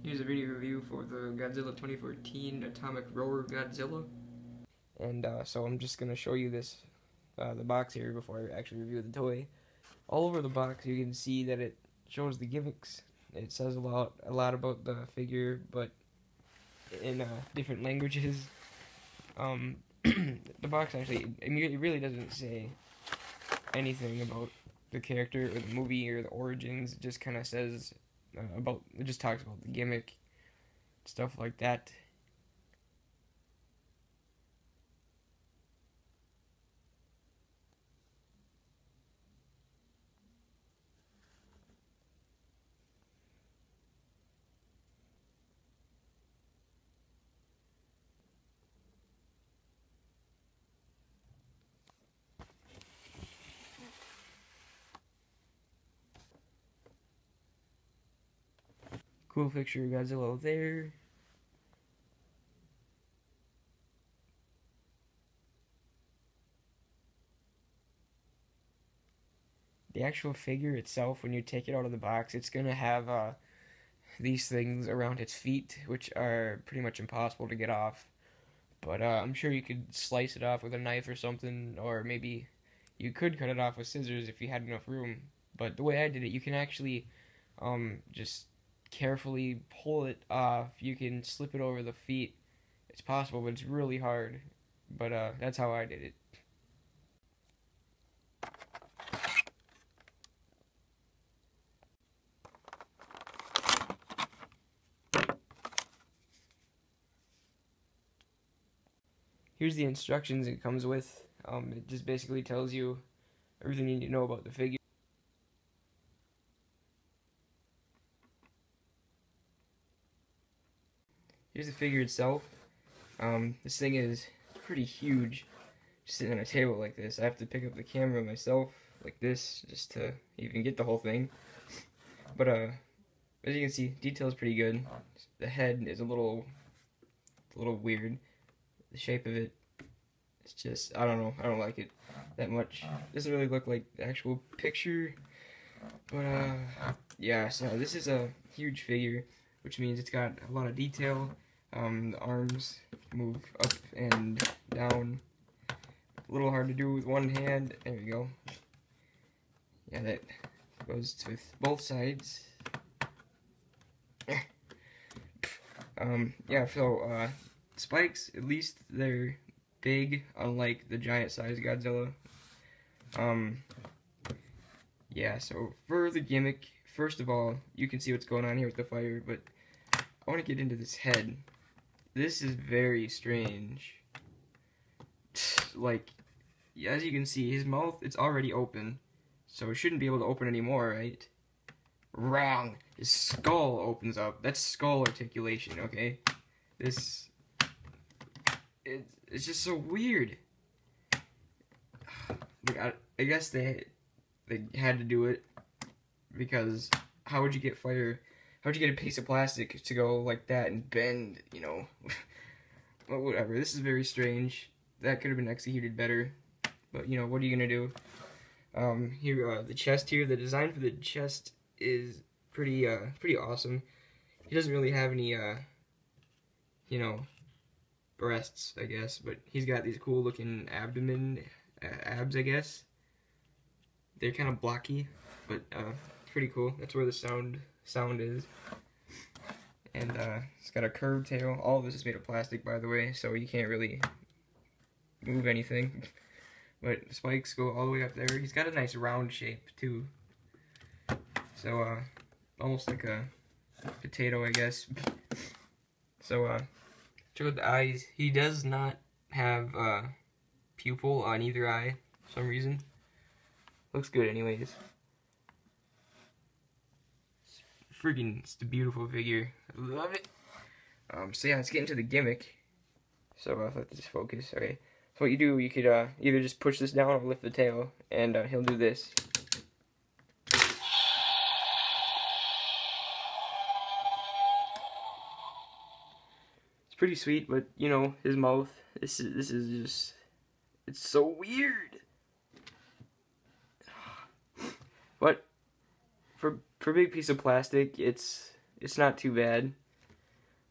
Here's a video review for the Godzilla 2014 Atomic Roar Godzilla. And so I'm just going to show you this, the box here before I actually review the toy. All over the box you can see that it shows the gimmicks. It says a lot about the figure, but in different languages. The box actually, I mean, it really doesn't say anything about the character or the movie or the origins. It just kind of says it just talks about the gimmick, stuff like that. Cool picture of Godzilla there. The actual figure itself, when you take it out of the box, it's gonna have these things around its feet, which are pretty much impossible to get off. But I'm sure you could slice it off with a knife or something, or maybe you could cut it off with scissors if you had enough room. But the way I did it, you can actually just carefully pull it off. You can slip it over the feet. It's possible, but it's really hard. But that's how I did it. Here's the instructions it comes with. It just basically tells you everything you need to know about the figure. Here's the figure itself. This thing is pretty huge. Just sitting on a table like this. I have to pick up the camera myself like this just to even get the whole thing. But as you can see, detail's pretty good. The head is a little weird. The shape of it, it's just, I don't know, I don't like it that much. Doesn't really look like the actual picture. But yeah, so this is a huge figure, which means it's got a lot of detail. The arms move up and down. A little hard to do with one hand. There we go. Yeah, that goes with both sides. Yeah, so spikes, at least they're big, unlike the giant size Godzilla. Yeah, so for the gimmick, first of all, you can see what's going on here with the fire, but I want to get into this head. This is very strange. Like, as you can see, his mouth, it's already open, so it shouldn't be able to open anymore, right? Wrong! His skull opens up. That's skull articulation, okay? It's just so weird. I guess they had to do it, because how would you get fire? How would you get a piece of plastic to go like that and bend, you know? Well, whatever. This is very strange. That could have been executed better, but you know, what are you gonna do? Here, the chest here. The design for the chest is pretty awesome. He doesn't really have any, you know, breasts, I guess, but he's got these cool looking abs, I guess. They're kind of blocky, but pretty cool. That's where the sound is. And it's got a curved tail. All of this is made of plastic, by the way, so you can't really move anything. But the spikes go all the way up there. He's got a nice round shape too. So almost like a potato, I guess. So check out the eyes. He does not have pupil on either eye for some reason. Looks good anyways. It's a beautiful figure. I love it. So yeah, let's get into the gimmick. So let this focus. Okay. So what you do, you could either just push this down or lift the tail, and he'll do this. Pretty sweet, but you know, his mouth, this is just, it's so weird. But for a big piece of plastic, it's not too bad.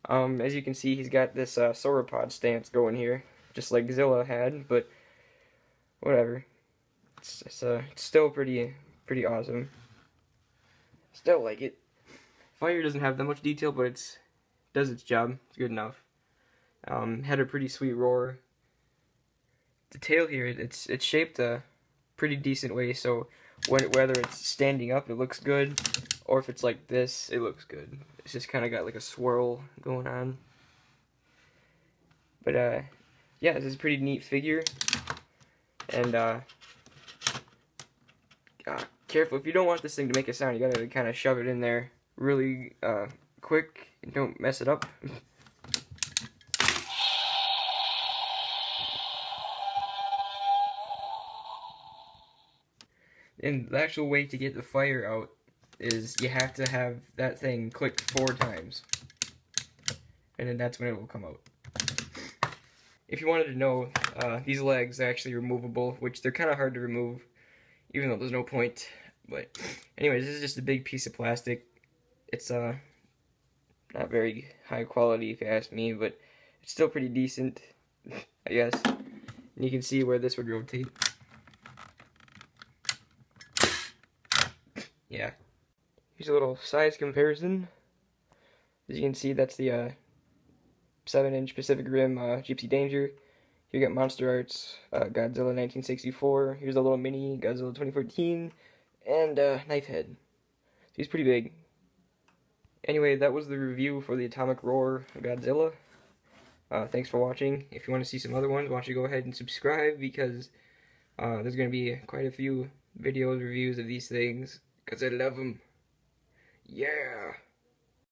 As you can see, he's got this sauropod stance going here, just like Zilla had, but whatever. It's still pretty awesome. Still like it. Fire doesn't have that much detail, but it does its job. It's good enough. Had a pretty sweet roar. The tail here, it's shaped a pretty decent way, so whether it's standing up, it looks good, or if it's like this, it looks good. It's just kind of got like a swirl going on. But yeah, this is a pretty neat figure. And careful, if you don't want this thing to make a sound, you gotta kind of shove it in there really quick and don't mess it up. And the actual way to get the fire out is you have to have that thing click 4 times. And then that's when it will come out. If you wanted to know, these legs are actually removable, which they're kind of hard to remove, even though there's no point. But anyways, this is just a big piece of plastic. It's not very high quality if you ask me, but it's still pretty decent, I guess. And you can see where this would rotate. Yeah. Here's a little size comparison. As you can see, that's the 7-inch Pacific Rim Gypsy Danger. Here you got Monster Arts Godzilla 1964. Here's a little mini Godzilla 2014. And Knife Head. So he's pretty big. Anyway, that was the review for the Atomic Roar Godzilla. Thanks for watching. If you want to see some other ones, why don't you go ahead and subscribe, because there's going to be quite a few videos, reviews of these things, because I love them. Yeah!